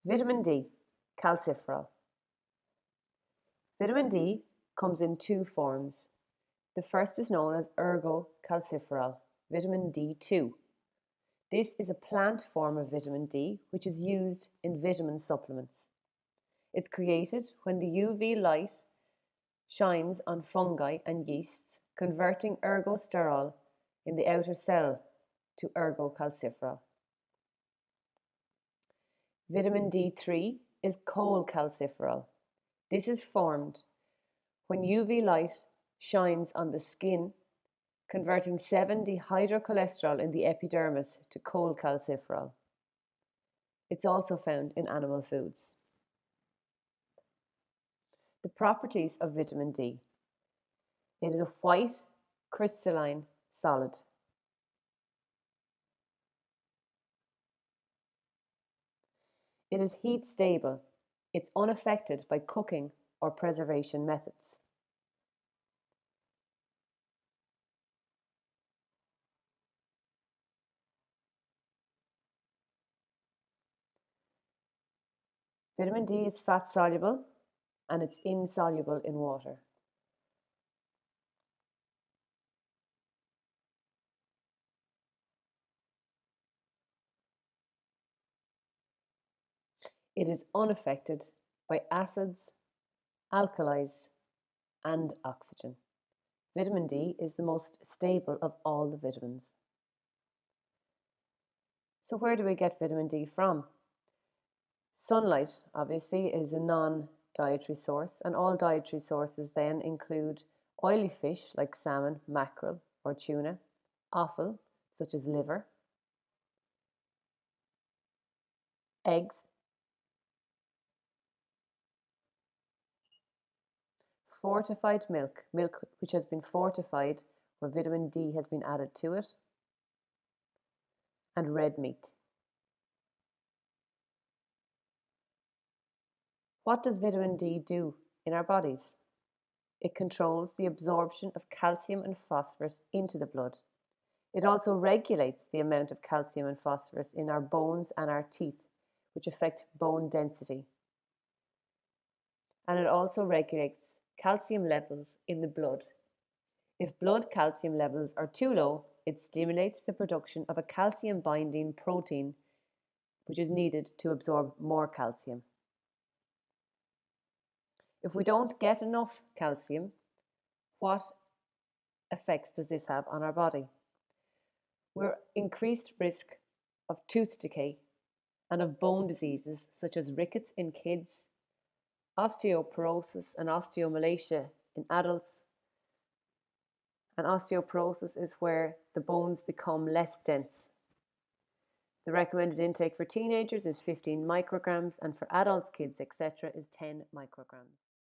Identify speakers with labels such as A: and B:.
A: Vitamin D, calciferol. Vitamin D comes in two forms. The first is known as ergocalciferol, vitamin D2. This is a plant form of vitamin D which is used in vitamin supplements. It's created when the UV light shines on fungi and yeasts, converting ergosterol in the outer cell to ergocalciferol. Vitamin D3 is cholecalciferol. This is formed when UV light shines on the skin, converting 7-dehydrocholesterol in the epidermis to cholecalciferol. It's also found in animal foods. The properties of vitamin D. It is a white crystalline solid. It is heat stable. It's unaffected by cooking or preservation methods. Vitamin D is fat soluble and it's insoluble in water. It is unaffected by acids, alkalis, and oxygen. Vitamin D is the most stable of all the vitamins. So where do we get vitamin D from? Sunlight, obviously, is a non-dietary source, and all dietary sources then include oily fish like salmon, mackerel, or tuna, offal, such as liver, eggs, fortified milk, milk which has been fortified where vitamin D has been added to it, and red meat. What does vitamin D do in our bodies? It controls the absorption of calcium and phosphorus into the blood. It also regulates the amount of calcium and phosphorus in our bones and our teeth, which affect bone density. And it also regulates calcium levels in the blood. If blood calcium levels are too low, it stimulates the production of a calcium binding protein, which is needed to absorb more calcium. If we don't get enough calcium, what effects does this have on our body? We're increased risk of tooth decay and of bone diseases such as rickets in kids, osteoporosis and osteomalacia in adults. And osteoporosis is where the bones become less dense. The recommended intake for teenagers is 15 micrograms, and for adults, kids, etc. is 10 micrograms.